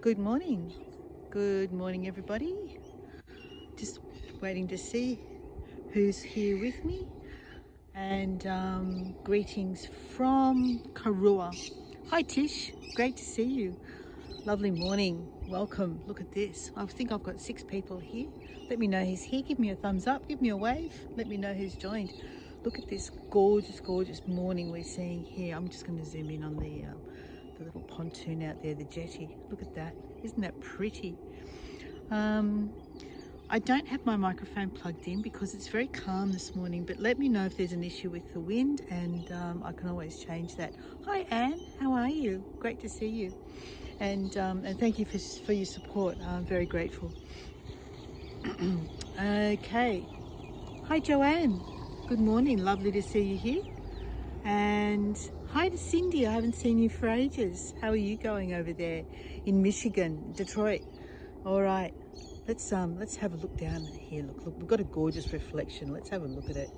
Good morning. Good morning, everybody. Just waiting to see who's here with me. And greetings from Karua. Hi, Tish. Great to see you. Lovely morning. Welcome. Look at this. I think I've got 6 people here. Let me know who's here. Give me a thumbs up. Give me a wave. Let me know who's joined. Look at this gorgeous, gorgeous morning we're seeing here. I'm just going to zoom in on the little pontoon out there, the jetty. Look at that. Isn't that pretty? I don't have my microphone plugged in because it's very calm this morning, but let me know if there's an issue with the wind, and I can always change that. Hi Anne, how are you? Great to see you. And thank you for your support. I'm very grateful. Okay. Hi Joanne. Good morning. Lovely to see you here. And hi to Cindy. I haven't seen you for ages. How are you going over there in Michigan, Detroit? All right. Let's have a look down here. Look, we've got a gorgeous reflection. Let's have a look at it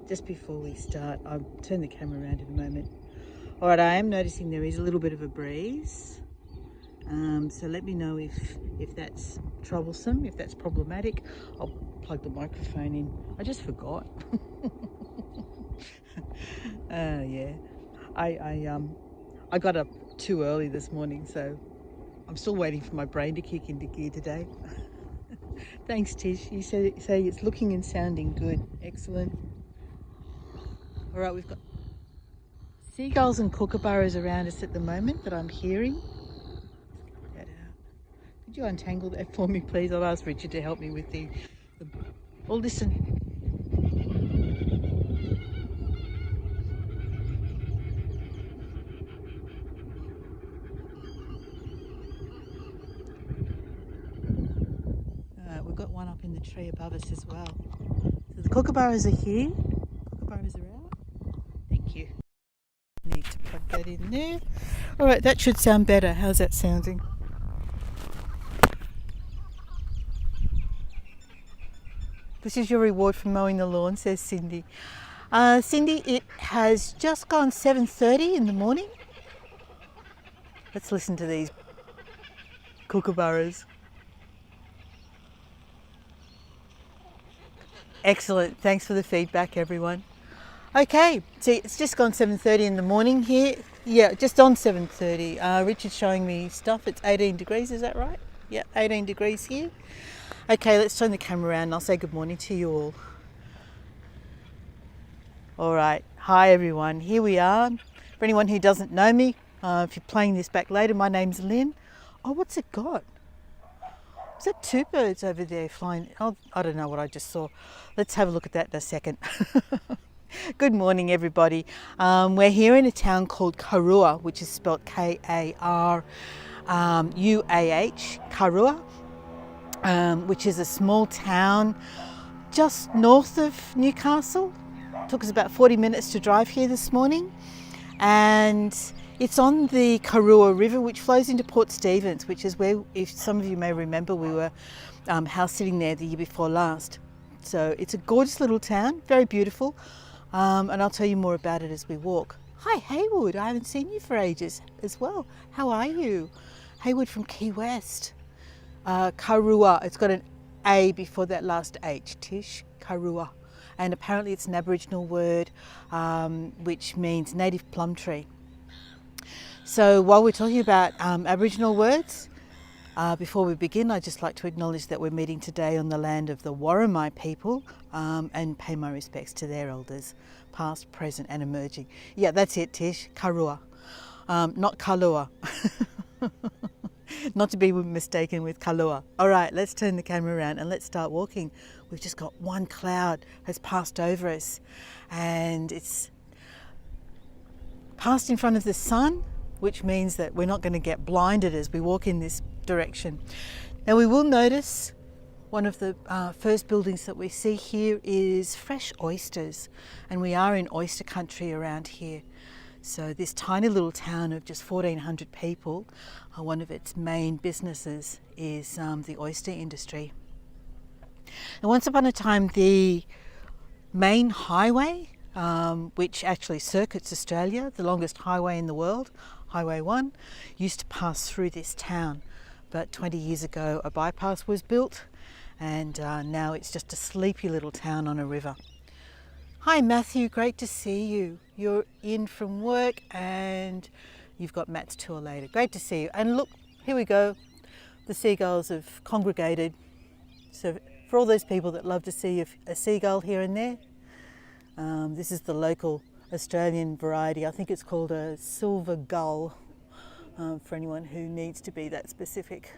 just before we start. I'll turn the camera around in a moment. All right, I am noticing there is a little bit of a breeze. So let me know if that's troublesome, if that's problematic. I'll plug the microphone in. I just forgot. Yeah. I got up too early this morning, so I'm still waiting for my brain to kick into gear today. Thanks, Tish. You say it's looking and sounding good. Excellent. All right, we've got seagulls and kookaburras around us at the moment that I'm hearing. Could you untangle that for me, please? I'll ask Richard to help me with the oh, listen. We've got one up in the tree above us as well. So the kookaburras are here. Kookaburras are out. Thank you. Need to plug that in there. All right, that should sound better. How's that sounding? This is your reward for mowing the lawn, says Cindy. Cindy, it has just gone 7:30 in the morning. Let's listen to these kookaburras. Excellent. Thanks for the feedback, everyone. Okay, see, it's just gone 7:30 in the morning here. Yeah, just on 7:30. Richard's showing me stuff. It's 18 degrees, is that right? Yeah, 18 degrees here. Okay, let's turn the camera around and I'll say good morning to you all. All right, hi everyone. Here we are. For anyone who doesn't know me, if you're playing this back later, my name's Lynn. Oh, what's it got? Is that 2 birds over there flying? Oh, I don't know what I just saw. Let's have a look at that in a second. Good morning, everybody. We're here in a town called Karua, which is spelled K-A-R-U-A-H, Karua, which is a small town just north of Newcastle. It took us about 40 minutes to drive here this morning. And it's on the Karua River, which flows into Port Stephens, which is where, if some of you may remember, we were house sitting there the year before last. So it's a gorgeous little town, very beautiful, and I'll tell you more about it as we walk. Hi Haywood, I haven't seen you for ages as well. How are you? Haywood from Key West. Karua, it's got an A before that last H, Tish, Karua. And apparently it's an Aboriginal word which means native plum tree. So while we're talking about Aboriginal words, before we begin, I'd just like to acknowledge that we're meeting today on the land of the Warramai people and pay my respects to their elders, past, present and emerging. Yeah, that's it, Tish, Karua, not Kalua. Not to be mistaken with Kalua. All right, let's turn the camera around and let's start walking. We've just got one cloud has passed over us and it's passed in front of the sun, which means that we're not going to get blinded as we walk in this direction. Now we will notice one of the first buildings that we see here is fresh oysters, and we are in oyster country around here. So this tiny little town of just 1,400 people, one of its main businesses is the oyster industry. And once upon a time, the main highway, which actually circuits Australia, the longest highway in the world, Highway 1, used to pass through this town. but 20 years ago a bypass was built, and now it's just a sleepy little town on a river. Hi Matthew, great to see you. You're in from work and you've got Matt's tour later. Great to see you. And look, here we go. The seagulls have congregated. So for all those people that love to see a seagull here and there, this is the local Australian variety. I think it's called a silver gull, for anyone who needs to be that specific.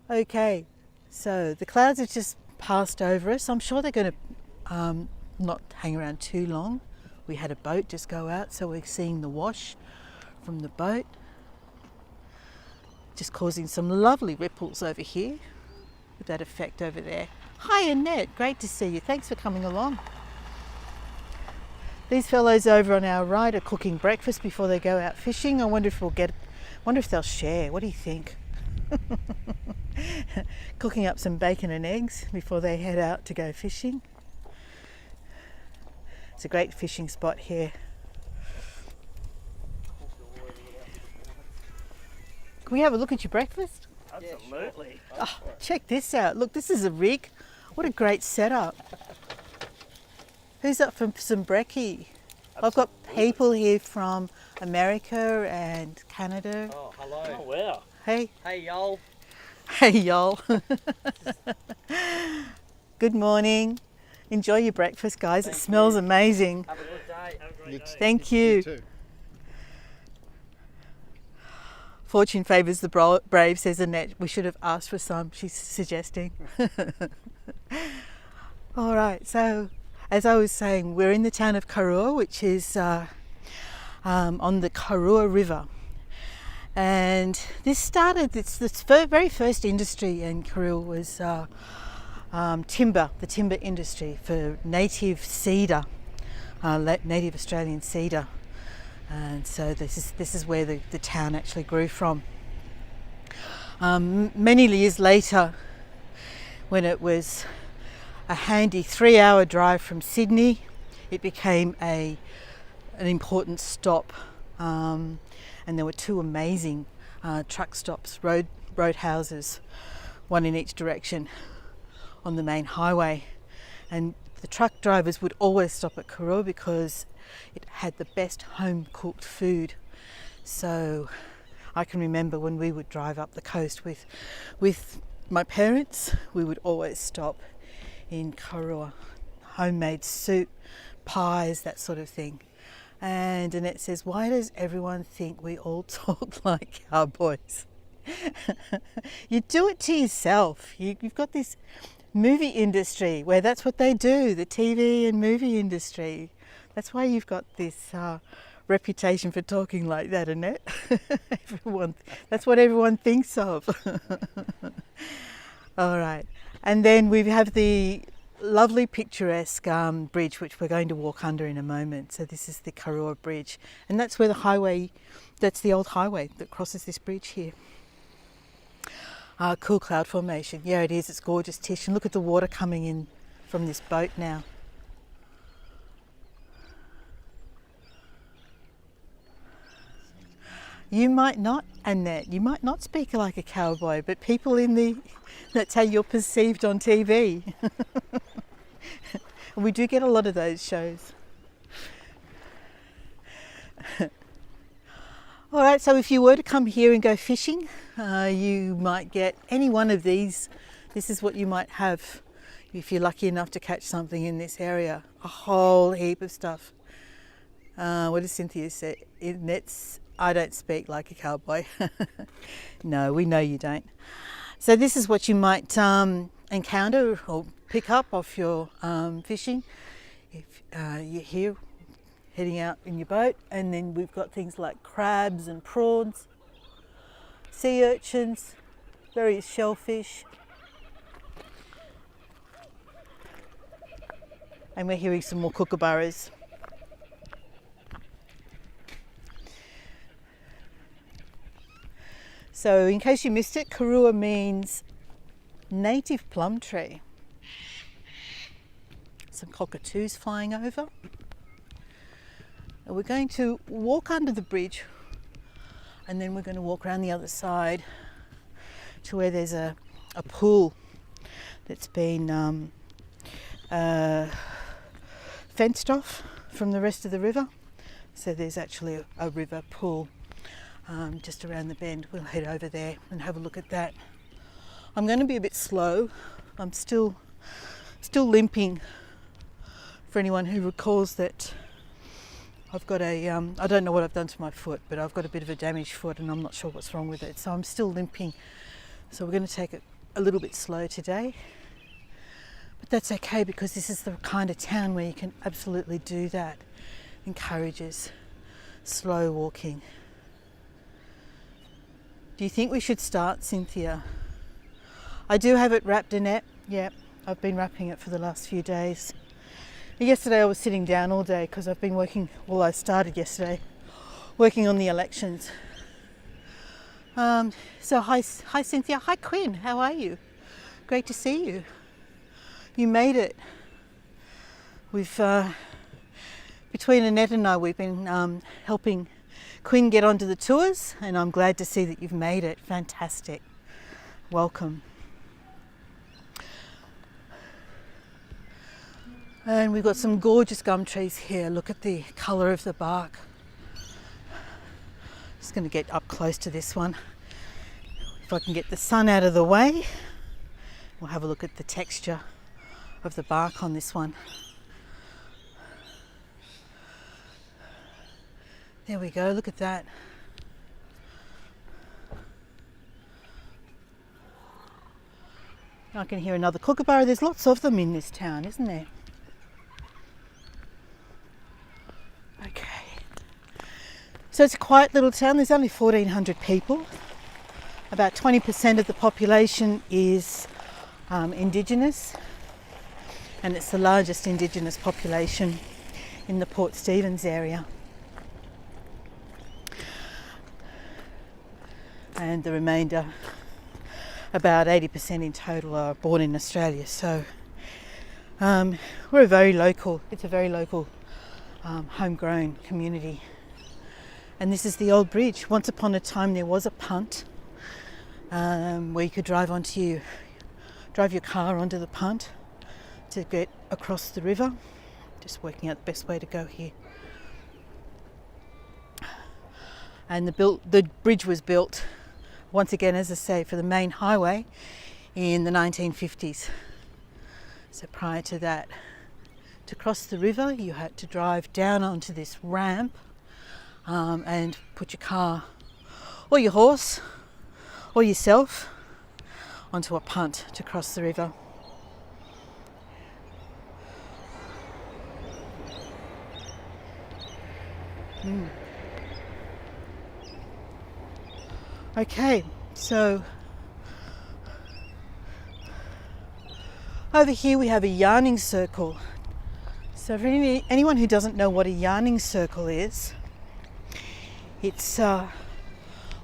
Okay, so the clouds have just passed over us. I'm sure they're going to not hang around too long. We had a boat just go out, so we're seeing the wash from the boat, just causing some lovely ripples over here with that effect over there. Hi Annette, great to see you. Thanks for coming along. These fellows over on our right are cooking breakfast before they go out fishing. I wonder if they'll share. What do you think? Cooking up some bacon and eggs before they head out to go fishing. It's a great fishing spot here. Can we have a look at your breakfast? Absolutely. Oh, check this out. Look, this is a rig. What a great setup. Who's up for some brekkie? I've got people here from America and Canada. Oh, hello. Oh, wow. Hey. Hey, y'all. Hey, y'all. Good morning. Enjoy your breakfast, guys. It smells amazing. Have a good day. Have a great day. Thank you. too. Fortune favours the brave, says Annette. We should have asked for some, she's suggesting. All right, so as I was saying, we're in the town of Karua, which is on the Karua River. And this started, the very first industry in Karua was timber, the timber industry for native cedar, native Australian cedar. And so this is where the town actually grew from. Many years later, when it was a handy 3-hour drive from Sydney, it became an important stop. And there were two amazing truck stops, roadhouses, one in each direction on the main highway. And the truck drivers would always stop at Karua because it had the best home cooked food. So I can remember when we would drive up the coast with my parents, we would always stop in Karua. Homemade soup, pies, that sort of thing. And Annette says, why does everyone think we all talk like cowboys? You do it to yourself. You've got this movie industry where that's what they do, the TV and movie industry. That's why you've got this reputation for talking like that, Annette. That's what everyone thinks of. All right. And then we have the lovely picturesque bridge, which we're going to walk under in a moment. So this is the Karua Bridge. And that's where that's the old highway that crosses this bridge here. Cool cloud formation. Yeah, it is. It's gorgeous, Tish. And look at the water coming in from this boat now. You might not, Annette, you might not speak like a cowboy, but people that's how you're perceived on TV. And we do get a lot of those shows. All right, so if you were to come here and go fishing, you might get any one of these. This is what you might have if you're lucky enough to catch something in this area. A whole heap of stuff. What does Cynthia say? I don't speak like a cowboy. No, we know you don't. So this is what you might encounter or pick up off your fishing if you're here heading out in your boat. And then we've got things like crabs and prawns, sea urchins, various shellfish. And we're hearing some more kookaburras. So in case you missed it, Karua means native plum tree. Some cockatoos flying over. And we're going to walk under the bridge And then we're going to walk around the other side to where there's a pool that's been fenced off from the rest of the river. So there's actually a river pool just around the bend. We'll head over there and have a look at that. I'm going to be a bit slow. I'm still limping. For anyone who recalls that I've got I don't know what I've done to my foot, but I've got a bit of a damaged foot and I'm not sure what's wrong with it. So I'm still limping. So we're going to take it a little bit slow today. But that's okay, because this is the kind of town where you can absolutely do that. Encourages slow walking. Do you think we should start, Cynthia? I do have it wrapped, Annette. Yeah, I've been wrapping it for the last few days. Yesterday I was sitting down all day because I've been working, I started yesterday, working on the elections. So hi Cynthia, hi Quinn, how are you? Great to see you. You made it. We've, between Annette and I, we've been helping Quinn get onto the tours, and I'm glad to see that you've made it. Fantastic. Welcome. And we've got some gorgeous gum trees here. Look at the colour of the bark. Just going to get up close to this one. If I can get the sun out of the way, we'll have a look at the texture of the bark on this one. There we go, look at that. I can hear another kookaburra. There's lots of them in this town, isn't there? Okay. So it's a quiet little town. There's only 1,400 people. About 20% of the population is Indigenous, and it's the largest Indigenous population in the Port Stephens area. And the remainder, about 80% in total, are born in Australia. So it's a very local homegrown community. And this is the old bridge. Once upon a time there was a punt where you could drive your car onto the punt to get across the river. Just working out the best way to go here. And the bridge was built, once again, as I say, for the main highway in the 1950s. So prior to that, to cross the river, you had to drive down onto this ramp and put your car or your horse or yourself onto a punt to cross the river. Okay, so over here we have a yarning circle. So for anyone who doesn't know what a yarning circle is, it's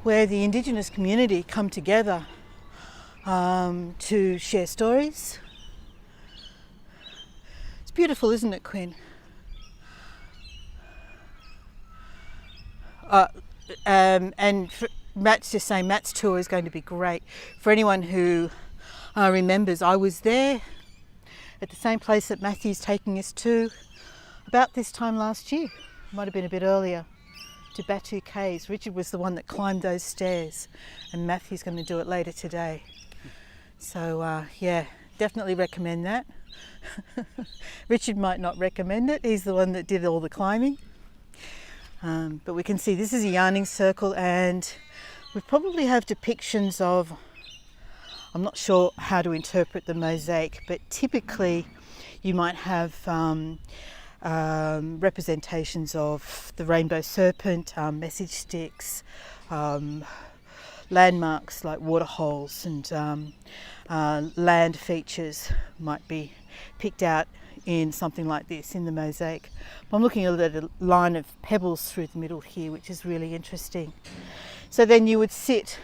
where the Indigenous community come together to share stories. It's beautiful, isn't it, Quinn? And Matt's just saying Matt's tour is going to be great. For anyone who remembers, I was there at the same place that Matthew's taking us to about this time last year. Might have been a bit earlier, to Batu Caves. Richard was the one that climbed those stairs, and Matthew's going to do it later today. So yeah, definitely recommend that. Richard might not recommend it. He's the one that did all the climbing. But we can see this is a yarning circle, and we probably have depictions of, I'm not sure how to interpret the mosaic, but typically you might have representations of the rainbow serpent, message sticks, landmarks like waterholes, and land features might be picked out in something like this in the mosaic. I'm looking at a line of pebbles through the middle here, which is really interesting. So then you would sit,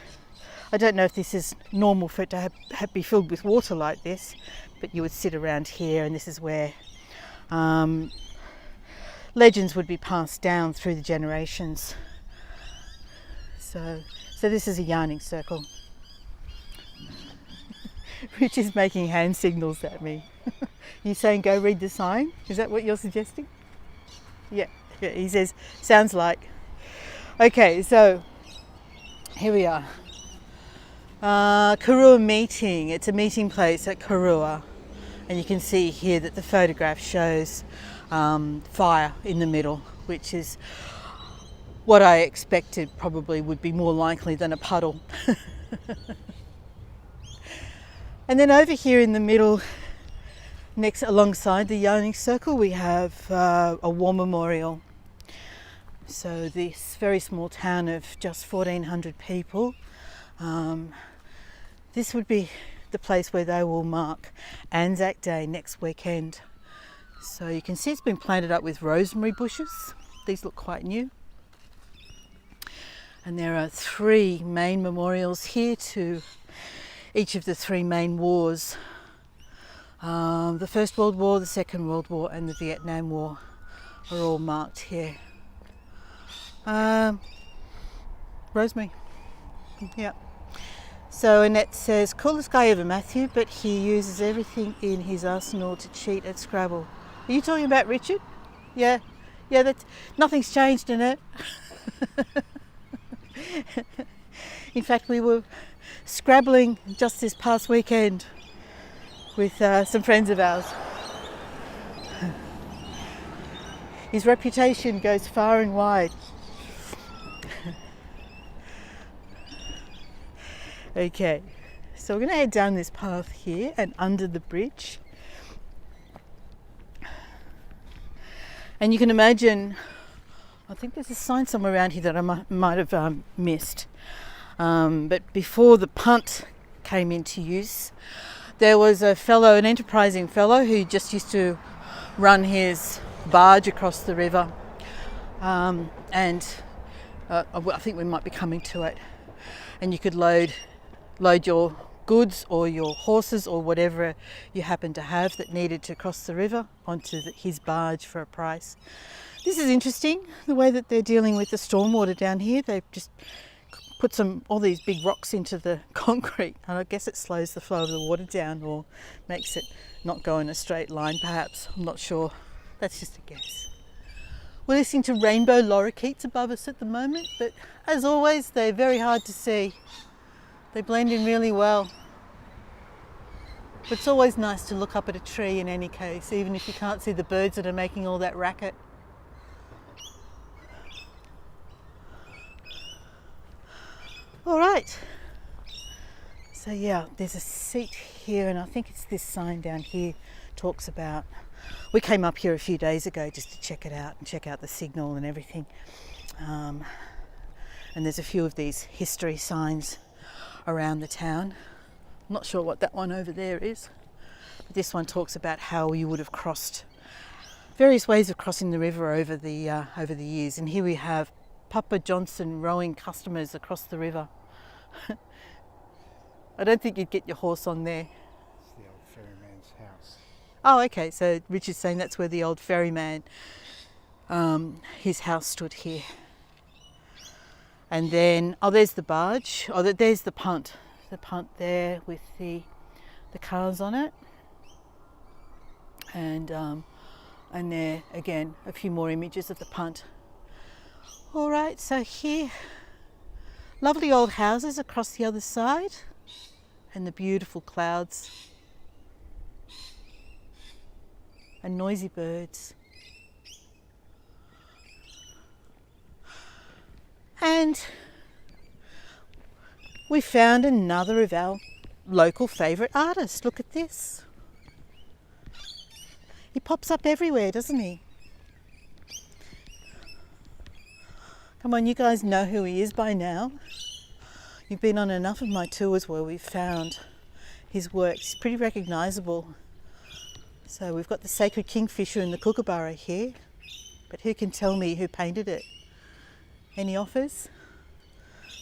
I don't know if this is normal for it to be filled with water like this, but you would sit around here, and this is where legends would be passed down through the generations. So this is a yarning circle. Rich is making hand signals at me. You saying go read the sign? Is that what you're suggesting? Yeah, he says, sounds like. Okay, so here we are. Karua meeting. It's a meeting place at Karua. And you can see here that the photograph shows fire in the middle, which is what I expected probably would be more likely than a puddle. And then over here in the middle, next alongside the yarning circle, we have a war memorial. So this very small town of just 1,400 people, this would be the place where they will mark Anzac Day next weekend. So you can see it's been planted up with rosemary bushes. These look quite new. And there are 3 main memorials here to each of the 3 main wars. The First World War, the Second World War and the Vietnam War are all marked here. Rosemary, yeah. So Annette says, coolest guy ever, Matthew, but he uses everything in his arsenal to cheat at Scrabble. Are you talking about Richard? Yeah, that's, nothing's changed, Annette. In fact, we were scrabbling just this past weekend with some friends of ours. His reputation goes far and wide. Okay, so we're going to head down this path here and under the bridge. And you can imagine, I think there's a sign somewhere around here that I might have missed. But before the punt came into use, there was an enterprising fellow who just used to run his barge across the river. I think we might be coming to it. And you could load your goods or your horses or whatever you happen to have that needed to cross the river onto his barge for a price. This is interesting, the way that they're dealing with the stormwater down here. They've just put all these big rocks into the concrete, and I guess it slows the flow of the water down or makes it not go in a straight line perhaps. I'm not sure. That's just a guess. We're listening to rainbow lorikeets above us at the moment, but as always, they're very hard to see. They blend in really well. But it's always nice to look up at a tree in any case, even if you can't see the birds that are making all that racket. All right. So yeah, there's a seat here, and I think it's this sign down here talks about. We came up here a few days ago just to check it out and check out the signal and everything. And there's a few of these history signs around the town. I'm not sure what that one over there is, but this one talks about how you would have crossed, various ways of crossing the river over the years. And here we have Papa Johnson rowing customers across the river. I don't think you'd get your horse on there. It's the old ferryman's house. Oh, okay, so Richard's saying that's where the old ferryman, his house stood here. And then, there's the barge. There's the punt. The punt there with the cars on it. And there, again, a few more images of the punt. All right, so here, lovely old houses across the other side. And the beautiful clouds. And noisy birds. And we found another of our local favourite artists. Look at this. He pops up everywhere, doesn't he? Come on, you guys know who he is by now. You've been on enough of my tours where we've found his work. It's pretty recognisable. So we've got the sacred kingfisher and the kookaburra here, but who can tell me who painted it? Any offers?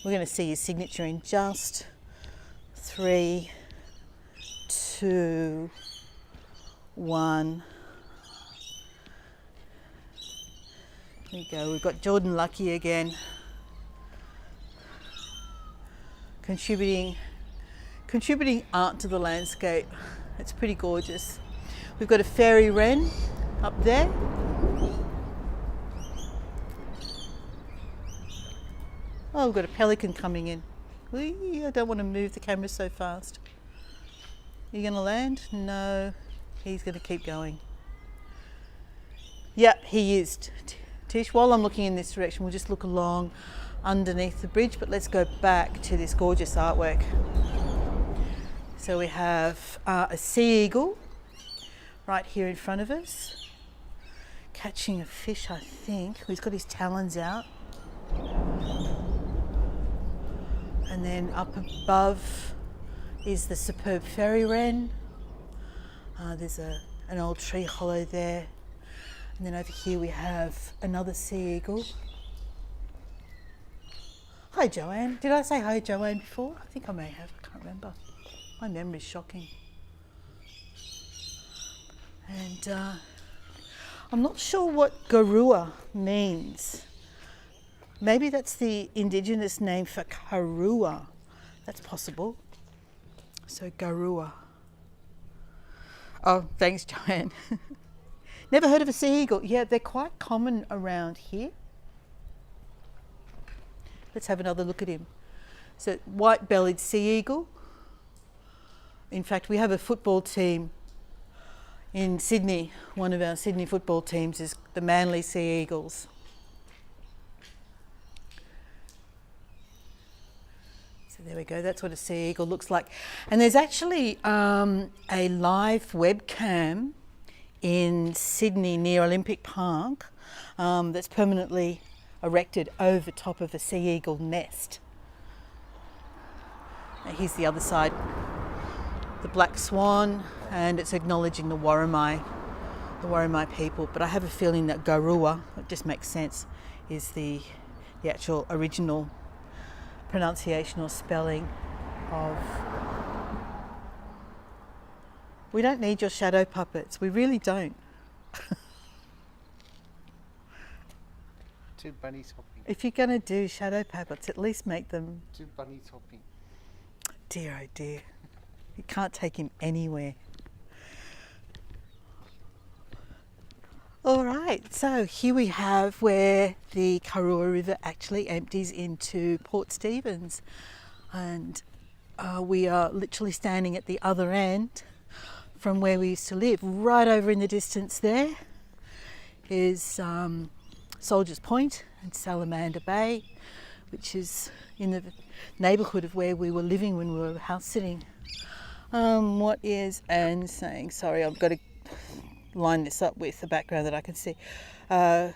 We're going to see his signature in just 3, 2, 1. Here we go. We've got Jordan Lucky again. contributing art to the landscape. It's pretty gorgeous. We've got a fairy wren up there. Oh, we've got a pelican coming in. Whee, I don't want to move the camera so fast. Are you going to land? No, he's going to keep going. Yep, he is. Tish, while I'm looking in this direction, we'll just look along underneath the bridge, but let's go back to this gorgeous artwork. So we have a sea eagle right here in front of us, catching a fish, I think. He's got his talons out. And then up above is the superb fairy wren. There's an old tree hollow there. And then over here we have another sea eagle. Hi Joanne. Did I say hi Joanne before? I think I may have, I can't remember. My memory's shocking. And I'm not sure what Garua means. Maybe that's the indigenous name for Karua. That's possible. So Garua. Oh, thanks Joanne. Never heard of a sea eagle? Yeah, they're quite common around here. Let's have another look at him. So white-bellied sea eagle. In fact, we have a football team in Sydney. One of our Sydney football teams is the Manly Sea Eagles. So there we go, that's what a sea eagle looks like. And there's actually a live webcam in Sydney near Olympic Park that's permanently erected over top of a sea eagle nest. Now here's the other side, the black swan, and it's acknowledging the Worimi people. But I have a feeling that Garua, it just makes sense, is the actual original pronunciation or spelling of. We don't need your shadow puppets, we really don't. Two bunnies hopping. If you're going to do shadow puppets, at least make them. Two bunnies hopping. Dear oh dear, you can't take him anywhere. All right, so here we have where the Karua River actually empties into Port Stephens, and we are literally standing at the other end from where we used to live. Right over in the distance there is Soldiers Point and Salamander Bay, which is in the neighbourhood of where we were living when we were house sitting. What is Anne saying? Sorry, I've got to line this up with the background that I can see. Anne's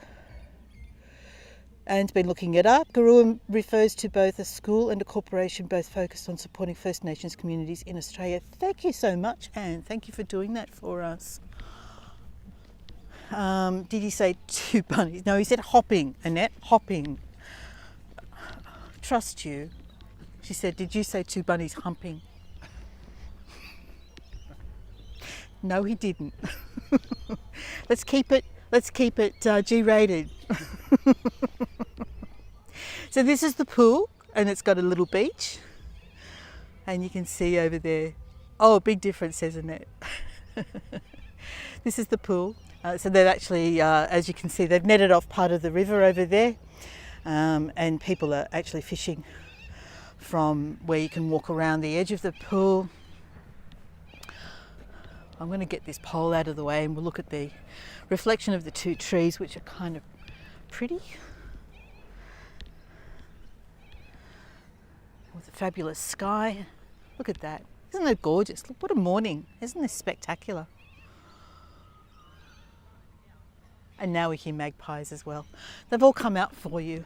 been looking it up. Garua refers to both a school and a corporation, both focused on supporting First Nations communities in Australia. Thank you so much, Anne. Thank you for doing that for us. Did he say two bunnies? No, he said hopping, Annette, hopping. Trust you. She said, did you say two bunnies humping? No, he didn't. Let's keep it G-rated. So this is the pool, and it's got a little beach, and you can see over there. Oh, a big difference, isn't it? This is the pool. So they've actually, as you can see, they've netted off part of the river over there, and people are actually fishing from where you can walk around the edge of the pool. I'm going to get this pole out of the way and we'll look at the reflection of the two trees, which are kind of pretty. With a fabulous sky. Look at that. Isn't it gorgeous? Look, what a morning. Isn't this spectacular? And now we hear magpies as well. They've all come out for you.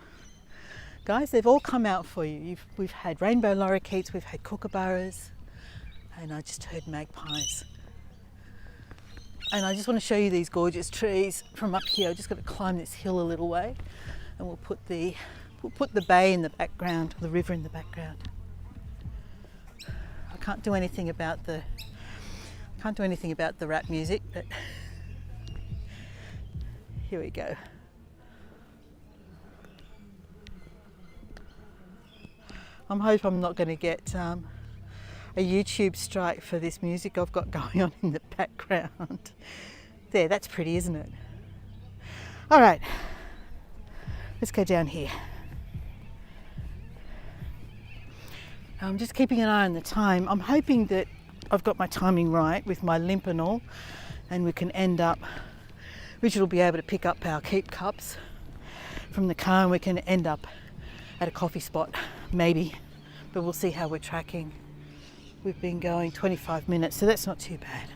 Guys, they've all come out for you. We've had rainbow lorikeets, we've had kookaburras, and I just heard magpies. And I just want to show you these gorgeous trees from up here. I've just got to climb this hill a little way, and we'll put the bay in the background, the river in the background. I can't do anything about the rap music, but here we go. I'm hoping I'm not going to get a YouTube strike for this music I've got going on in the background. There, that's pretty, isn't it? All right, let's go down here. I'm just keeping an eye on the time. I'm hoping that I've got my timing right with my limp and all, and we can end up, Richard will be able to pick up our keep cups from the car and we can end up at a coffee spot, maybe, but we'll see how we're tracking. We've been going 25 minutes, so that's not too bad.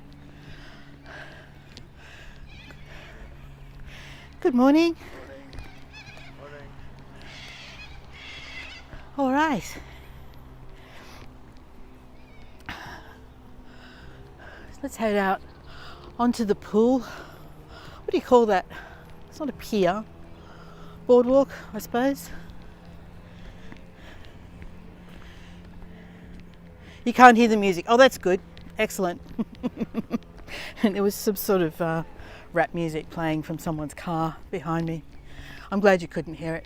Good morning. Morning. All right. Let's head out onto the pool. What do you call that? It's not a pier. Boardwalk, I suppose. You can't hear the music. Oh, that's good. Excellent. And there was some sort of rap music playing from someone's car behind me. I'm glad you couldn't hear it.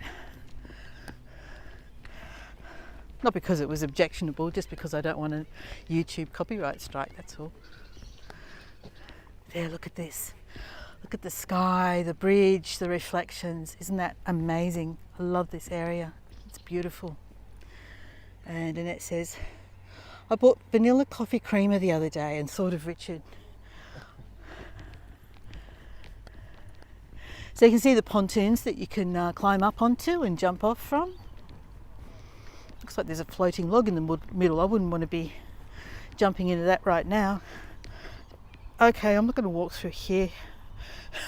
Not because it was objectionable, just because I don't want a YouTube copyright strike, that's all. There, look at this. Look at the sky, the bridge, the reflections. Isn't that amazing? I love this area. It's beautiful. And Annette says, I bought vanilla coffee creamer the other day and thought of Richard. So you can see the pontoons that you can climb up onto and jump off from. Looks like there's a floating log in the middle. I wouldn't want to be jumping into that right now. Okay, I'm not going to walk through here.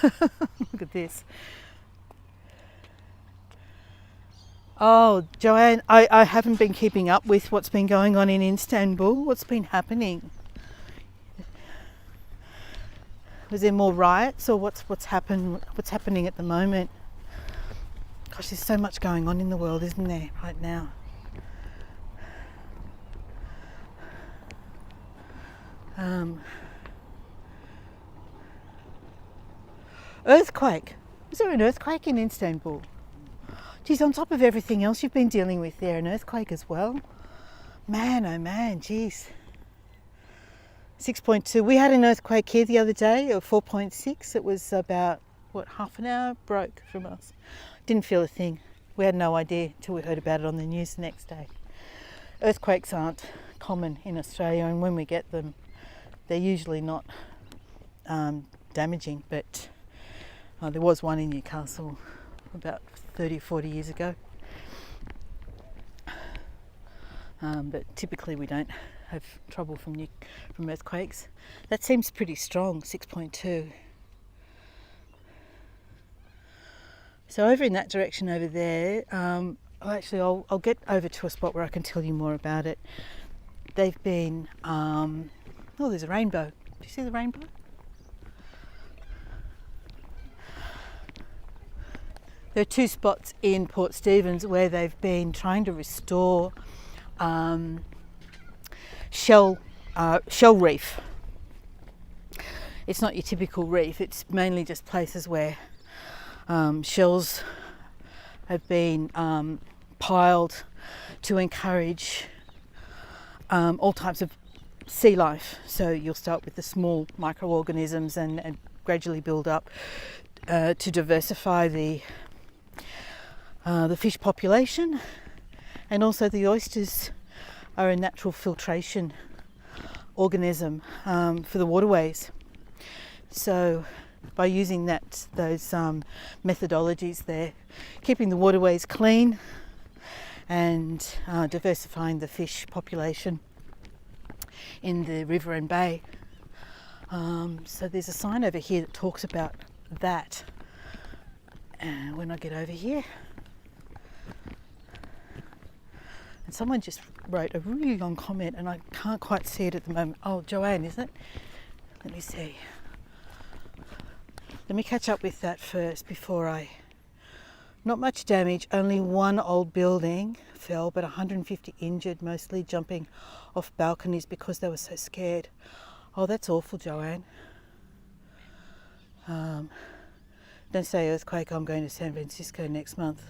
Look at this. Oh, Joanne, I haven't been keeping up with what's been going on in Istanbul. What's been happening? Was there more riots, or what's happening at the moment? Gosh, there's so much going on in the world, isn't there, right now? Earthquake. Was there an earthquake in Istanbul? Geez, on top of everything else you've been dealing with there, an earthquake as well. Man, oh man, geez. 6.2. We had an earthquake here the other day of 4.6. It was about, half an hour broke from us. Didn't feel a thing. We had no idea until we heard about it on the news the next day. Earthquakes aren't common in Australia, and when we get them, they're usually not damaging, but there was one in Newcastle about 30 or 40 years ago. But typically we don't have trouble from earthquakes. That seems pretty strong, 6.2. So over in that direction over there, I'll get over to a spot where I can tell you more about it. They've been, there's a rainbow. Do you see the rainbow? There are two spots in Port Stephens where they've been trying to restore shell reef. It's not your typical reef, it's mainly just places where shells have been piled to encourage all types of sea life. So you'll start with the small microorganisms and gradually build up to diversify the fish population, and also the oysters are a natural filtration organism for the waterways. So by using those methodologies, they're keeping the waterways clean and diversifying the fish population in the river and bay. So there's a sign over here that talks about that. And when I get over here, and someone just wrote a really long comment and I can't quite see it at the moment. Oh, Joanne, is it? Let me see. Let me catch up with that first before not much damage, only one old building fell, but 150 injured, mostly jumping off balconies because they were so scared. Oh, that's awful, Joanne. Don't say earthquake, I'm going to San Francisco next month.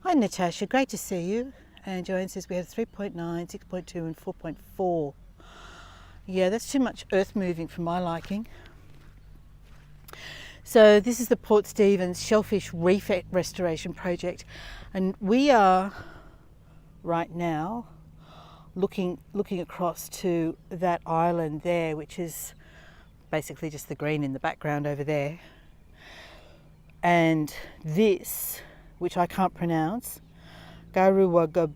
Hi Natasha, great to see you. And Joanne says we have 3.9, 6.2 and 4.4. Yeah, that's too much earth moving for my liking. So this is the Port Stephens Shellfish Reef Restoration Project, and we are right now looking across to that island there, which is basically just the green in the background over there. And this, which I can't pronounce, Garuwaga,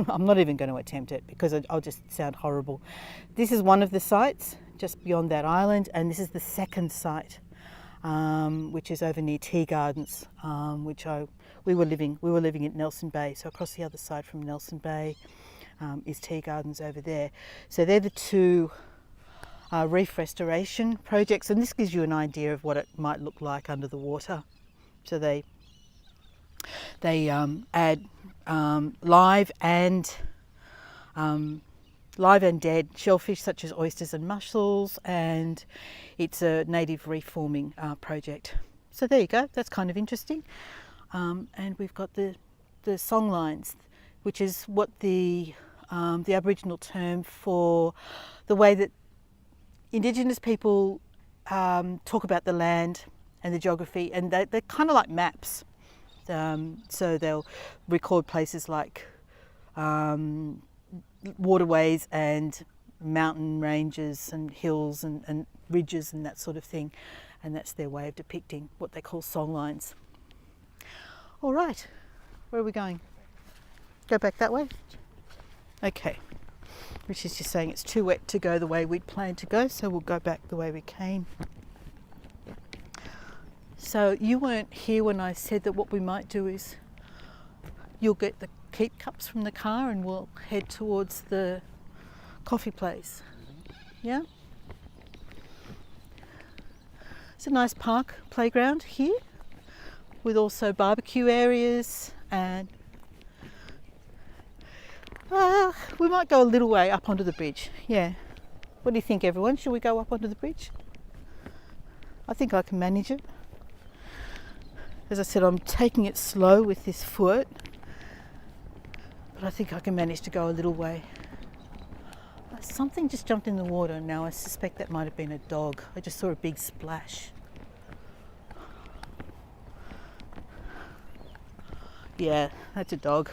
I'm not even going to attempt it because I'll just sound horrible. This is one of the sites just beyond that island, and this is the second site, which is over near Tea Gardens, which we were living at Nelson Bay. So across the other side from Nelson Bay is Tea Gardens over there. So they're the two reef restoration projects, and this gives you an idea of what it might look like under the water. So they add live and dead shellfish such as oysters and mussels, and it's a native reef forming project. So there you go, that's kind of interesting. And we've got the song lines, which is what the Aboriginal term for the way that Indigenous people talk about the land and the geography, and they're kind of like maps. So they'll record places like waterways and mountain ranges and hills and ridges and that sort of thing, and that's their way of depicting what they call song lines. All right, where are we going? Go back that way? Okay. Which is just saying it's too wet to go the way we'd planned to go, so we'll go back the way we came. So you weren't here when I said that what we might do is you'll get the keep cups from the car and we'll head towards the coffee place. Yeah? It's a nice park playground here with also barbecue areas, and we might go a little way up onto the bridge. Yeah. What do you think, everyone? Should we go up onto the bridge? I think I can manage it. As I said, I'm taking it slow with this foot, but I think I can manage to go a little way. Something just jumped in the water now. I suspect that might have been a dog. I just saw a big splash. Yeah, that's a dog.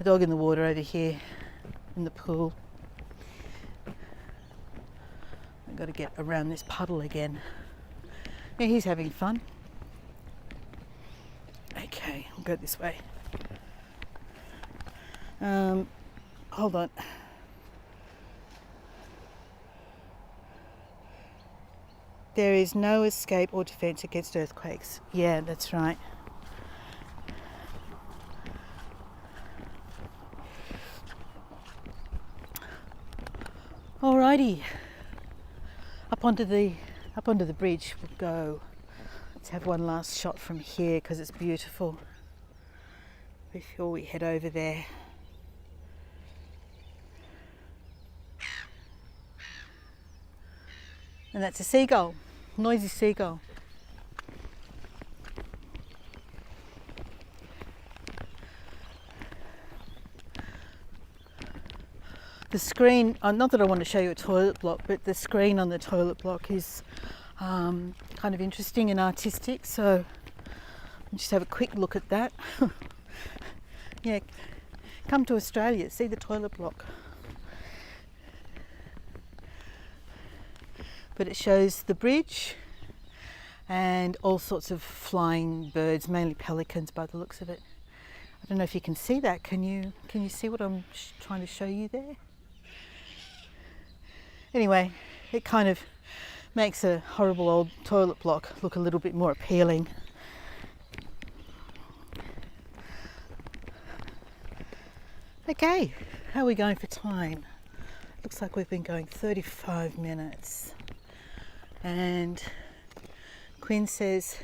A dog in the water over here in the pool. I've got to get around this puddle again. Yeah, he's having fun. Okay, I'll go this way. Hold on. There is no escape or defence against earthquakes. Yeah, that's right. Alrighty. Up onto the bridge we'll go. Let's have one last shot from here because it's beautiful before we head over there. And that's a seagull, noisy seagull. The screen, not that I want to show you a toilet block, but the screen on the toilet block is kind of interesting and artistic, so I'll just have a quick look at that. Yeah, come to Australia, see the toilet block. But it shows the bridge and all sorts of flying birds, mainly pelicans by the looks of it. I don't know if you can see that. Can you see what I'm trying to show you there? Anyway, it kind of makes a horrible old toilet block look a little bit more appealing. Okay, how are we going for time? Looks like we've been going 35 minutes. And Quinn says,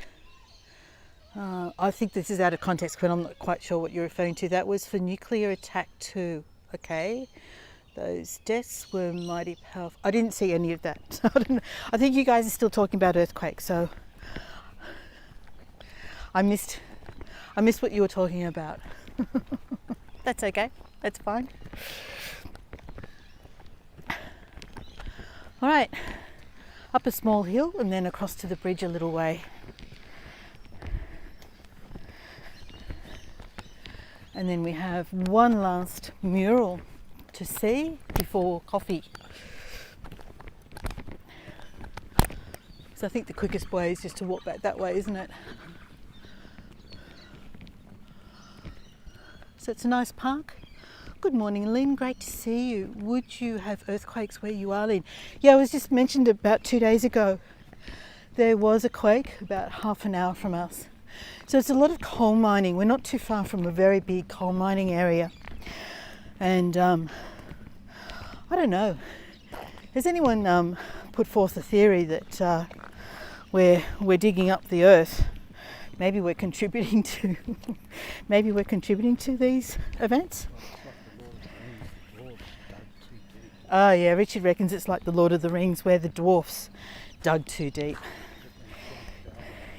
I think this is out of context, Quinn, I'm not quite sure what you're referring to. That was for nuclear attack too, okay? Those deaths were mighty powerful. I didn't see any of that. I think you guys are still talking about earthquakes, so I missed I missed what you were talking about. That's okay, that's fine. All right, up a small hill and then across to the bridge a little way. And then we have one last mural to see before coffee. So I think the quickest way is just to walk back that way, isn't it? So it's a nice park. Good morning, Lynn. Great to see you. Would you have earthquakes where you are, Lynn? Yeah, I was just mentioned about 2 days ago. There was a quake about half an hour from us. So it's a lot of coal mining. We're not too far from a very big coal mining area. And I don't know. Has anyone put forth a theory that we're digging up the earth? Maybe we're contributing to these events. Oh yeah, Richard reckons it's like the Lord of the Rings where the dwarfs dug too deep.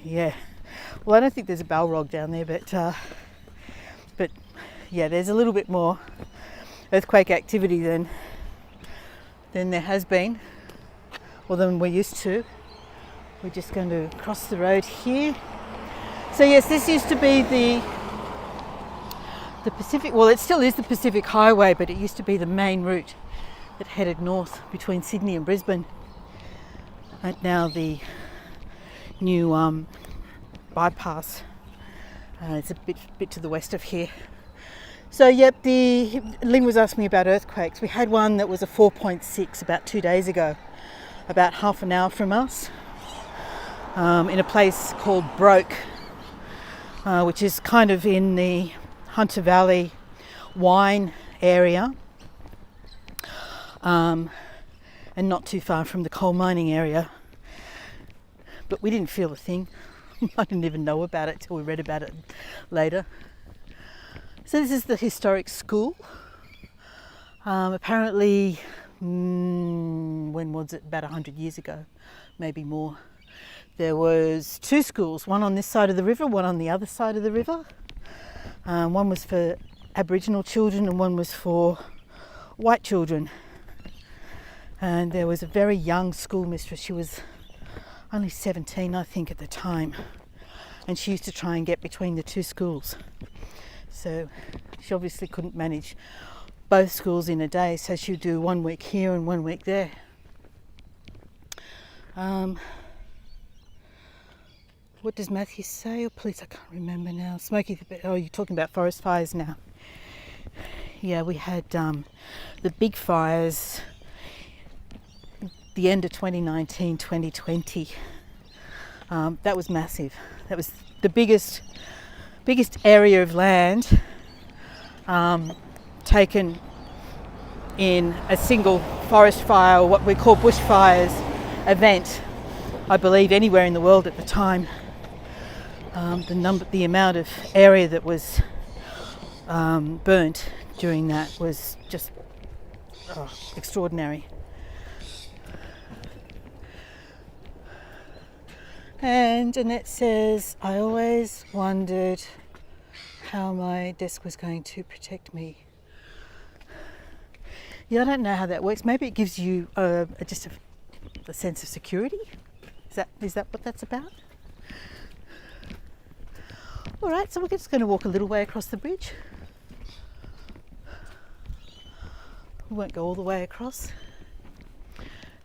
Yeah. Well, I don't think there's a Balrog down there, but yeah, there's a little bit more earthquake activity than there has been, or than we're used to. We're just going to cross the road here. So yes, this used to be the Pacific, well it still is the Pacific Highway, but it used to be the main route that headed north between Sydney and Brisbane. And now the new bypass, it's a bit to the west of here. So yep, Lynn was asking me about earthquakes. We had one that was a 4.6 about 2 days ago, about half an hour from us, in a place called Broke, which is kind of in the Hunter Valley wine area, and not too far from the coal mining area. But we didn't feel a thing. I didn't even know about it till we read about it later. So this is the historic school. Apparently, when was it? About 100 years ago, maybe more. There was 2 schools, one on this side of the river, one on the other side of the river. One was for Aboriginal children and one was for white children. And there was a very young schoolmistress. She was only 17, I think, at the time. And she used to try and get between the 2 schools. So she obviously couldn't manage both schools in a day, so she would do 1 week here and 1 week there. What does Matthew say? Oh, please, I can't remember now. Smokey, oh, you're talking about forest fires now. Yeah, we had the big fires the end of 2019, 2020. That was massive. That was the biggest area of land taken in a single forest fire, or what we call bushfires event, I believe, anywhere in the world at the time. The amount of area that was burnt during that was just extraordinary. And Annette says, I always wondered how my desk was going to protect me. Yeah, I don't know how that works. Maybe it gives you just a sense of security. Is that what that's about? All right, so we're just going to walk a little way across the bridge. We won't go all the way across,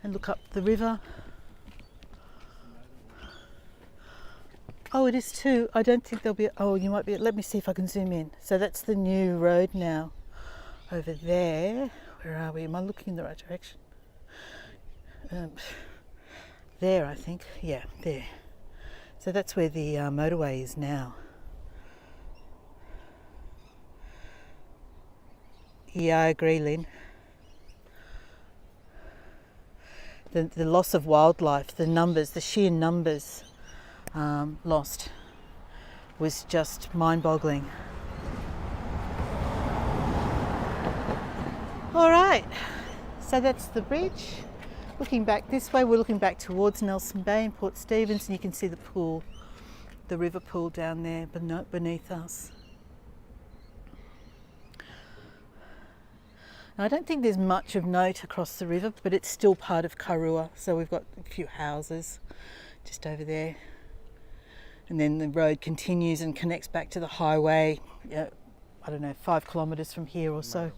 and look up the river. Oh, it is too. I don't think there'll be. Oh, you might be. Let me see if I can zoom in. So that's the new road now. Over there. Where are we? Am I looking in the right direction? There, I think. Yeah, there. So that's where the motorway is now. Yeah, I agree, Lynn. The loss of wildlife, the sheer numbers lost was just mind-boggling. All right, so that's the bridge. Looking back this way, we're looking back towards Nelson Bay and Port Stephens, and you can see the pool the river pool down there beneath us. Now, I don't think there's much of note across the river, but it's still part of Karua. So we've got a few houses just over there. And then the road continues and connects back to the highway, I don't know, 5 kilometres from here or so.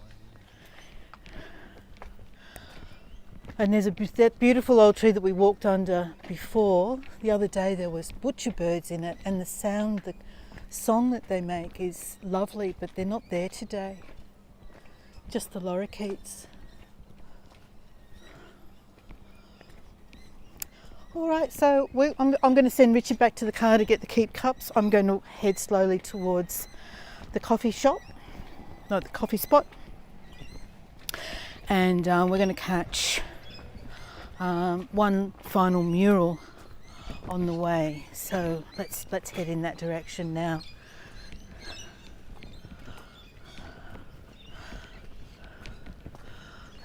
And there's that beautiful old tree that we walked under before. The other day there was butcher birds in it, and the song that they make is lovely, but they're not there today. Just the lorikeets. All right, so I'm going to send Richard back to the car to get the keep cups. I'm going to head slowly towards the coffee spot. And we're going to catch one final mural on the way. So let's head in that direction now.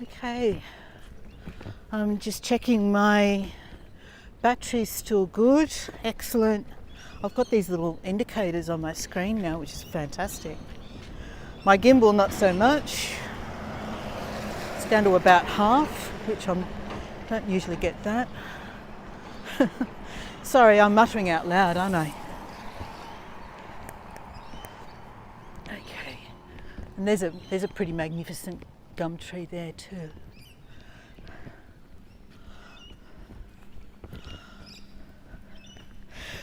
Okay, I'm just checking my battery's still good. Excellent. I've got these little indicators on my screen now, which is fantastic. My gimbal, not so much. It's down to about half, which I don't usually get that. Sorry, I'm muttering out loud, aren't I? Okay. And there's a pretty magnificent gum tree there too.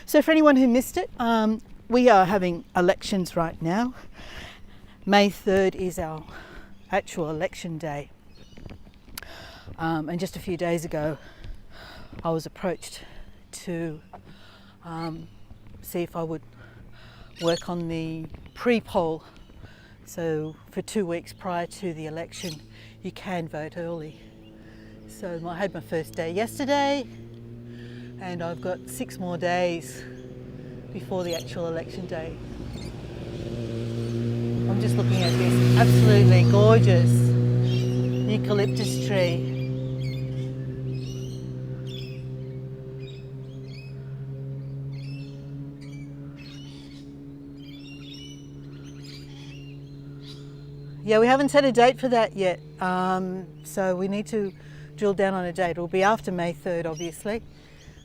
So for anyone who missed it, we are having elections right now. May 3rd is our actual election day. And just a few days ago, I was approached to see if I would work on the pre-poll. So for 2 weeks prior to the election, you can vote early. So I had my first day yesterday, and I've got 6 more days before the actual election day. I'm just looking at this absolutely gorgeous eucalyptus tree. Yeah, we haven't set a date for that yet, so we need to drill down on a date. It'll be after May 3rd, obviously.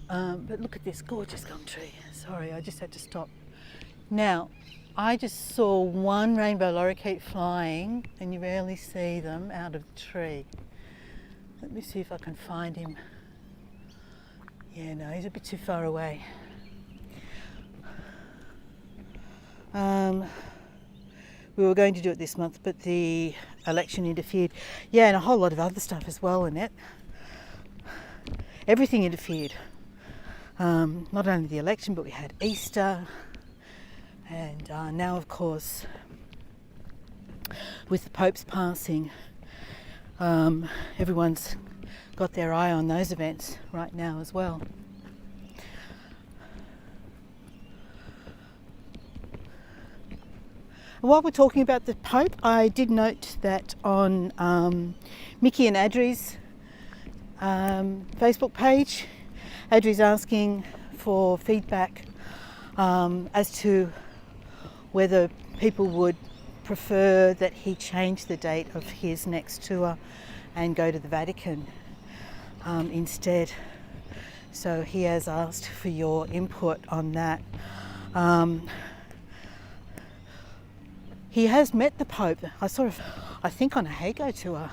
But look at this gorgeous gum tree. Sorry, I just had to stop. Now, I just saw one rainbow lorikeet flying, and you rarely see them out of the tree. Let me see if I can find him. Yeah, no, he's a bit too far away. We were going to do it this month, but the election interfered. Yeah, and a whole lot of other stuff as well in it. Everything interfered. Not only the election, but we had Easter. And now, of course, with the Pope's passing, everyone's got their eye on those events right now as well. While we're talking about the Pope, I did note that on Mickey and Adri's Facebook page, Adri's asking for feedback as to whether people would prefer that he change the date of his next tour and go to the Vatican instead. So he has asked for your input on that. He has met the Pope, I think on a Hago tour.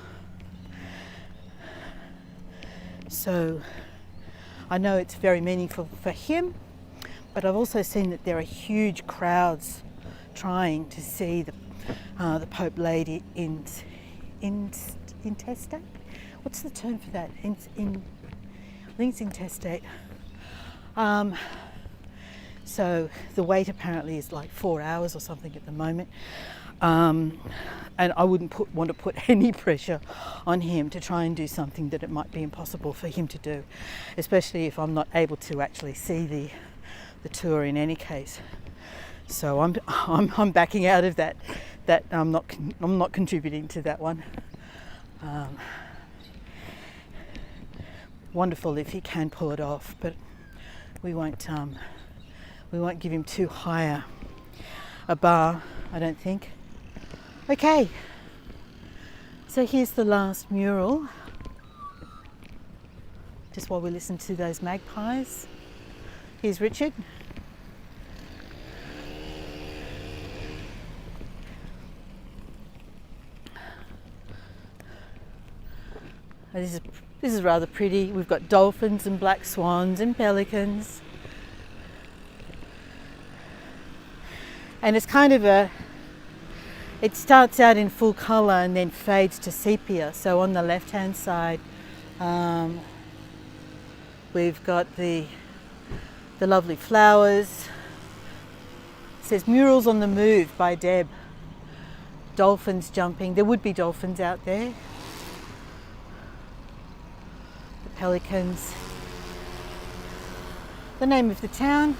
So I know it's very meaningful for him, but I've also seen that there are huge crowds trying to see the Pope laid in intestate? What's the term for that? I think it's intestate. So the wait apparently is like 4 hours or something at the moment. And I wouldn't want to put any pressure on him to try and do something that it might be impossible for him to do, especially if I'm not able to actually see the tour in any case. So I'm backing out of that. I'm not contributing to that one. Wonderful if he can pull it off, but we won't we won't give him too high a bar, I don't think. Okay, so here's the last mural, just while we listen to those magpies. Here's Richard. This is rather pretty. We've got dolphins and black swans and pelicans. And it's kind of it starts out in full colour and then fades to sepia. So on the left hand side, we've got the lovely flowers. It says Murals on the Move by Deb. Dolphins jumping. There would be dolphins out there. The pelicans. The name of the town.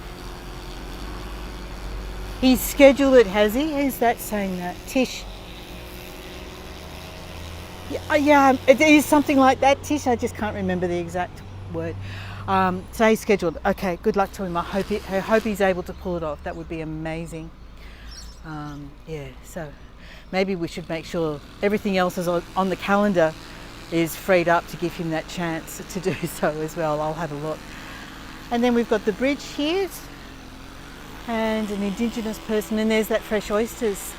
He's scheduled it, has he? Who's that saying that? Tish. Yeah, it is something like that, Tish. I just can't remember the exact word. So he's scheduled. Okay, good luck to him. I hope he's able to pull it off. That would be amazing. Yeah, so maybe we should make sure everything else is on the calendar is freed up to give him that chance to do so as well. I'll have a look. And then we've got the bridge here and an Indigenous person, and there's that fresh oysters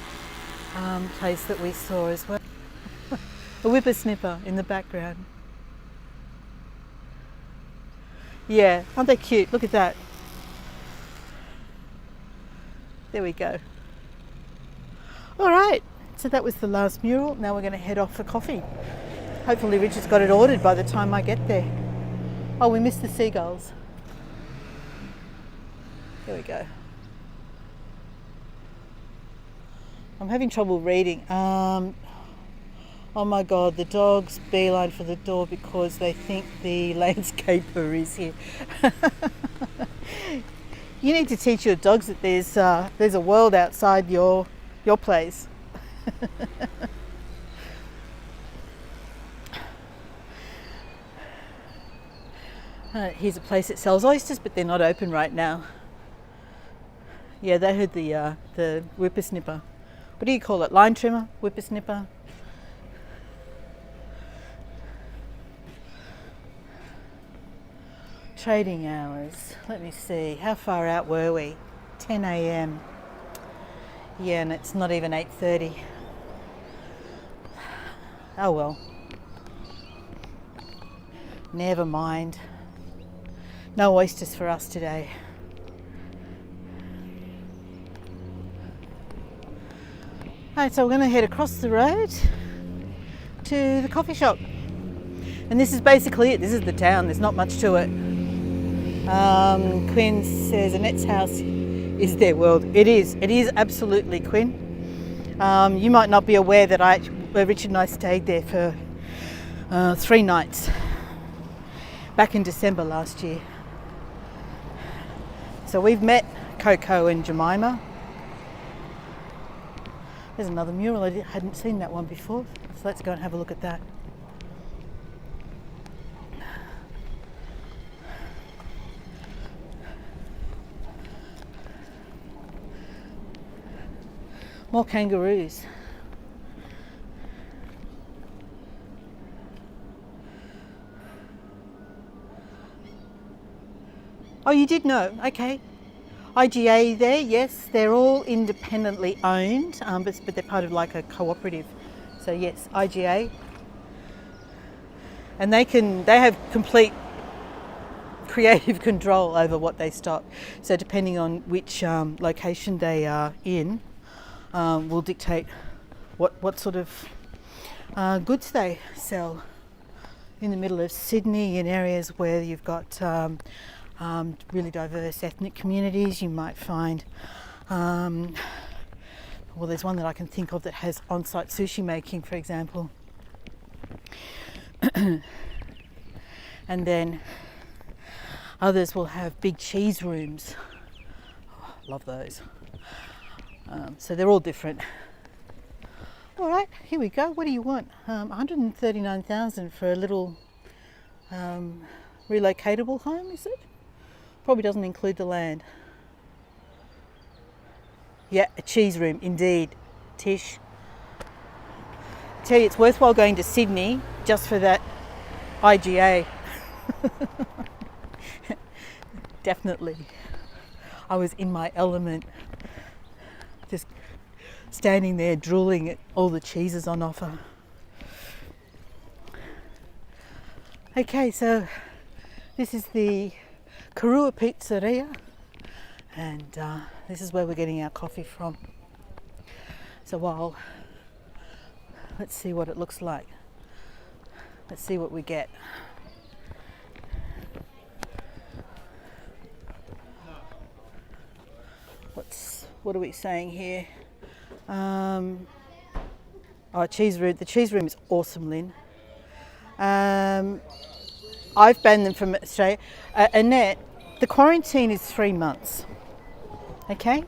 place that we saw as well. A whippersnipper in the background. Yeah, aren't they cute? Look at that. There we go. All right, so that was the last mural. Now we're going to head off for coffee. Hopefully Richard's got it ordered by the time I get there. Oh, we missed the seagulls. There we go. I'm having trouble reading. Oh my God, the dogs beeline for the door because they think the landscaper is here. You need to teach your dogs that there's a world outside your place. Here's a place that sells oysters, but they're not open right now. Yeah, they heard the whippersnipper. What do you call it? Line trimmer? Whippersnipper? Trading hours. Let me see. How far out were we? 10 a.m. Yeah, and it's not even 8:30. Oh well. Never mind. No oysters for us today. Alright, so we're going to head across the road to the coffee shop. And this is basically it. This is the town. There's not much to it. Quinn says Annette's house is their world. It is. It is absolutely, Quinn. You might not be aware that Richard and I stayed there for 3 nights back in December last year. So we've met Coco and Jemima. There's another mural. I hadn't seen that one before. So let's go and have a look at that. More kangaroos. Oh, you did know? Okay. IGA there, yes, they're all independently owned, but they're part of like a cooperative. So yes, IGA. And they have complete creative control over what they stock. So depending on which location they are in, will dictate what sort of goods they sell. In the middle of Sydney, in areas where you've got really diverse ethnic communities, you might find, well, there's one that I can think of that has on-site sushi making, for example. And then others will have big cheese rooms. Oh, love those. So they're all different. All right, here we go. What do you want? 139,000 for a little relocatable home, is it? Probably doesn't include the land. Yeah, a cheese room, indeed, Tish. Tell you, it's worthwhile going to Sydney just for that IGA. Definitely. I was in my element, just standing there drooling at all the cheeses on offer. Okay, so this is the Karua Pizzeria, and this is where we're getting our coffee from. So let's see what it looks like. Let's see what we get. What are we saying here? Cheese room. The cheese room is awesome, Lynn. I've banned them from Australia. Annette, the quarantine is 3 months. Okay?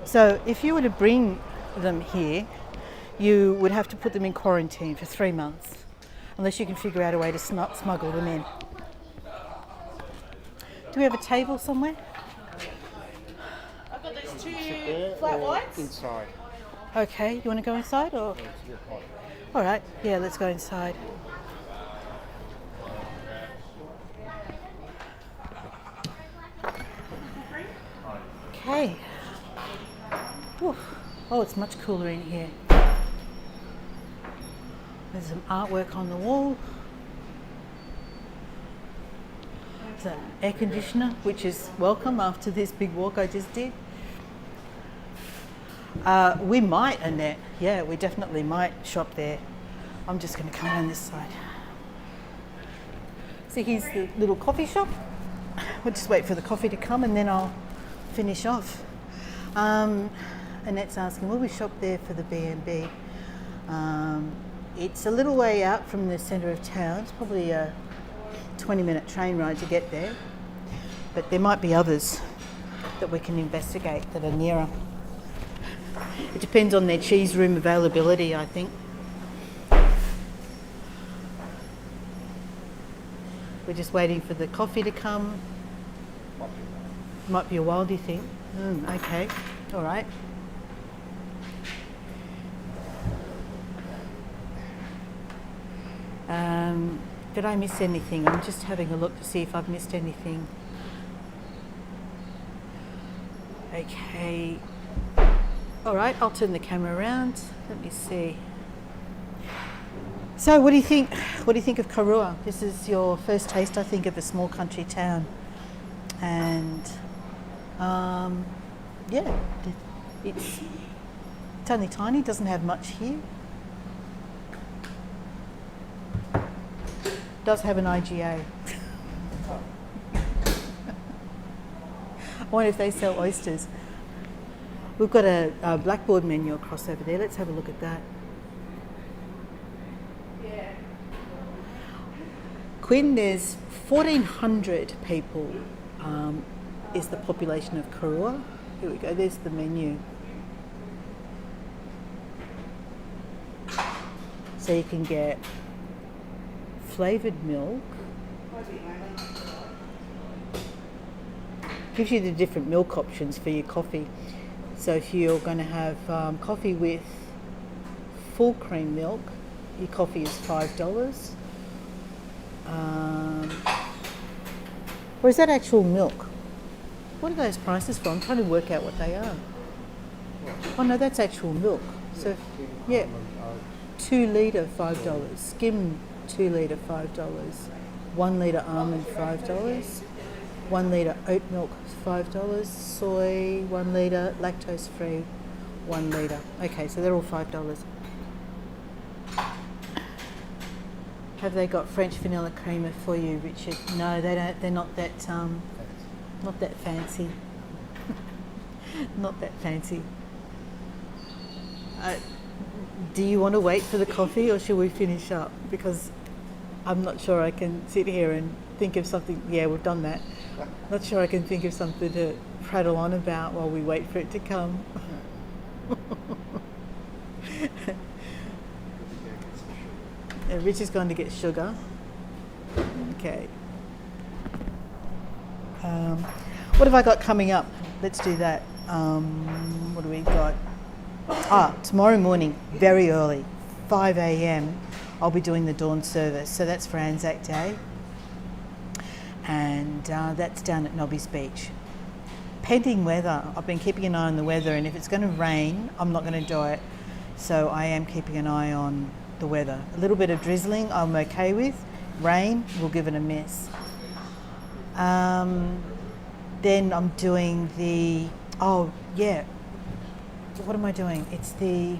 So if you were to bring them here, you would have to put them in quarantine for 3 months, unless you can figure out a way to smuggle them in. Do we have a table somewhere? I've got those 2 flat whites. Inside. Okay, you want to go inside or? All right, yeah, let's go inside. Okay. Whew. Oh, it's much cooler in here. There's some artwork on the wall. There's an air conditioner, which is welcome after this big walk I just did. We might, Annette. Yeah, we definitely might shop there. I'm just going to come around this side. So here's the little coffee shop. We'll just wait for the coffee to come and then I'll finish off. Annette's asking, will we shop there for the B&B? It's a little way out from the centre of town. It's probably a 20-minute train ride to get there. But there might be others that we can investigate that are nearer. It depends on their cheese room availability, I think. We're just waiting for the coffee to come. Might be a while, do you think? Okay, all right. Did I miss anything? I'm just having a look to see if I've missed anything. Okay. All right, I'll turn the camera around. Let me see. So what do you think? What do you think of Karua? This is your first taste, I think, of a small country town. And yeah, it's only tiny, doesn't have much here. Does have an IGA. I wonder if they sell oysters. We've got a blackboard menu across over there. Let's have a look at that. Yeah. Quinn, there's 1,400 people is the population of Karua. Here we go, there's the menu. So you can get flavoured milk. Gives you the different milk options for your coffee. So if you're going to have coffee with full cream milk, your coffee is $5. Or is that actual milk? What are those prices for? I'm trying to work out what they are. Oh no, that's actual milk. So yeah, 2 litre $5, skim 2 litre $5, 1 litre almond $5, 1 litre oat milk $5, soy 1 litre, lactose free 1 litre. Okay, so they're all $5. Have they got French vanilla creamer for you, Richard? No, they don't. They're not that not that fancy. Not that fancy. Do you want to wait for the coffee or should we finish up? Because I'm not sure I can sit here and think of something. Yeah, we've done that. Not sure I can think of something to prattle on about while we wait for it to come. Rich is going to get sugar. Okay. What have I got coming up? Let's do that. What do we got? Tomorrow morning, very early, 5 a.m, I'll be doing the dawn service. So that's for Anzac Day. And that's down at Nobby's Beach. Pending weather, I've been keeping an eye on the weather, and if it's going to rain, I'm not going to do it. So I am keeping an eye on the weather. A little bit of drizzling I'm okay with. Rain, we'll give it a miss. Then I'm doing the, what am I doing? It's the,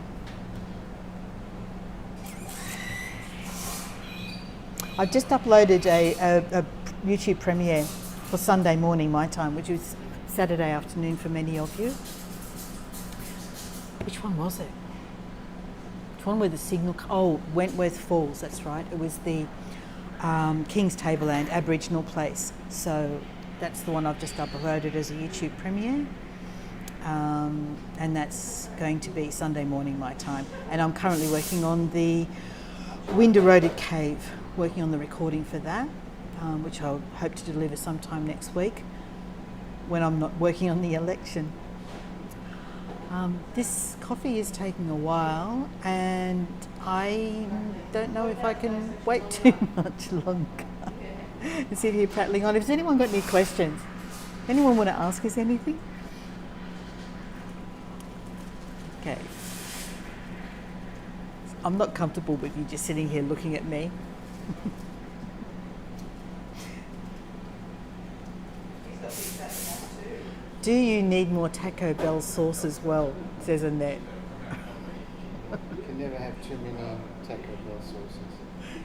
I've just uploaded a YouTube premiere for Sunday morning my time, which was Saturday afternoon for many of you. Which one was it? Which one where the signal? Wentworth Falls, that's right. It was the King's Tableland Aboriginal place. So that's the one I've just uploaded as a YouTube premiere. And that's going to be Sunday morning my time. And I'm currently working on the Wind Eroded Cave, working on the recording for that, which I'll hope to deliver sometime next week when I'm not working on the election. This coffee is taking a while, and I don't know if I can wait too much longer. You sit here prattling on. Has anyone got any questions? Anyone want to ask us anything? Okay. I'm not comfortable with you just sitting here looking at me. Do you need more Taco Bell sauce as well? Says Annette. You can never have too many Taco Bell sauces.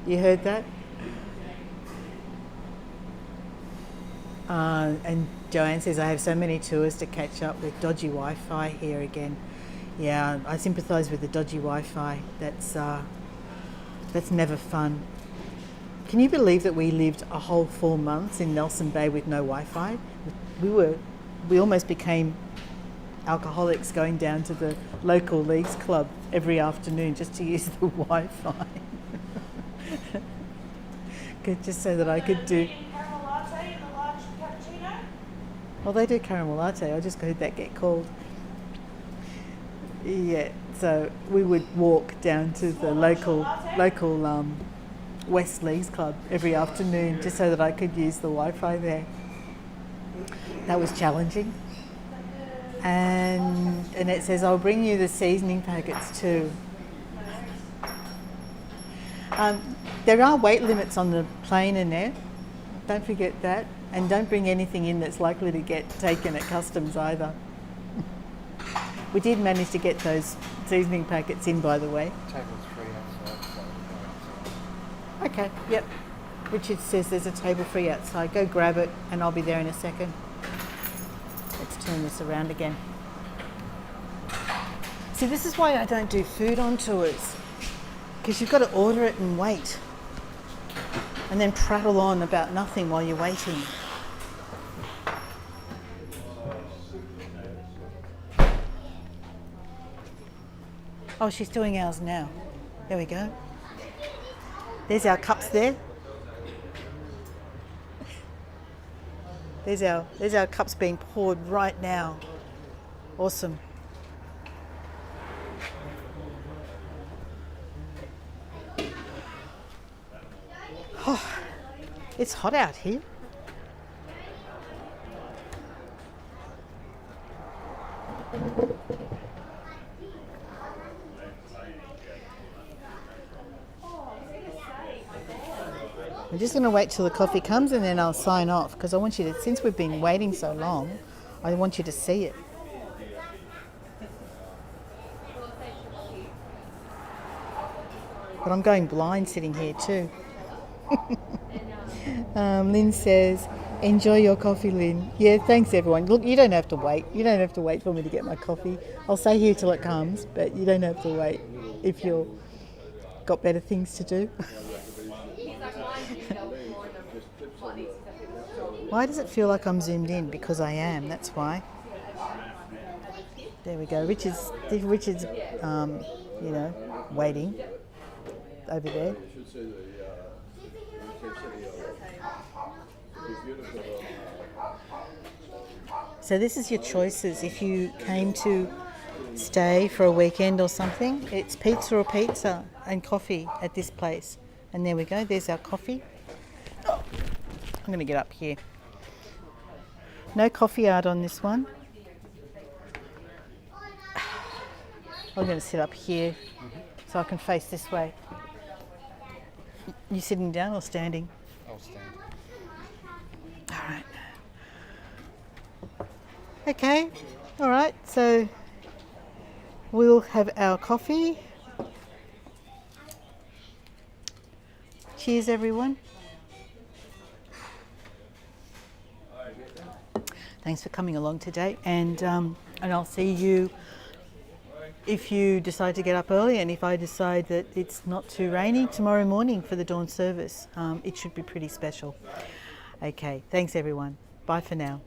You heard that? And Joanne says, I have so many tours to catch up with. Dodgy Wi-Fi here again. Yeah, I sympathise with the dodgy Wi-Fi. That's never fun. Can you believe that we lived a whole 4 months in Nelson Bay with no Wi-Fi? We almost became alcoholics, going down to the local leagues club every afternoon just to use the Wi-Fi. Just so that I could do. Caramel latte and a large cappuccino? Well, they do caramel latte. I just heard that get called. Yeah, so we would walk down to the local West Leagues Club every afternoon just so that I could use the Wi-Fi there. That was challenging. And it says, I'll bring you the seasoning packets too. There are weight limits on the plane, Annette. Don't forget that. And don't bring anything in that's likely to get taken at customs either. We did manage to get those seasoning packets in, by the way. Table's free outside. Okay, yep. Richard says there's a table free outside. Go grab it and I'll be there in a second. Let's turn this around again. See, this is why I don't do food on tours, because you've got to order it and wait and then prattle on about nothing while you're waiting. Oh, she's doing ours now. There we go. There's our cups there. There's our cups being poured right now. Awesome. Oh, it's hot out here. I'm just going to wait till the coffee comes and then I'll sign off, because I want you to, since we've been waiting so long, I want you to see it. But I'm going blind sitting here too. Lynn says, enjoy your coffee, Lynn. Yeah, thanks everyone. Look, you don't have to wait. You don't have to wait for me to get my coffee. I'll stay here till it comes, but you don't have to wait if you've got better things to do. Why does it feel like I'm zoomed in? Because I am, that's why. There we go. Richard's waiting over there. So this is your choices. If you came to stay for a weekend or something, it's pizza and coffee at this place. And there we go, there's our coffee. Oh, I'm going to get up here. No coffee art on this one. I'm going to sit up here so I can face this way. You sitting down or standing? I'll stand. All right. Okay, all right, so we'll have our coffee. Cheers, everyone. Thanks for coming along today, and I'll see you if you decide to get up early, and if I decide that it's not too rainy tomorrow morning for the dawn service. It should be pretty special. Okay, thanks everyone. Bye for now.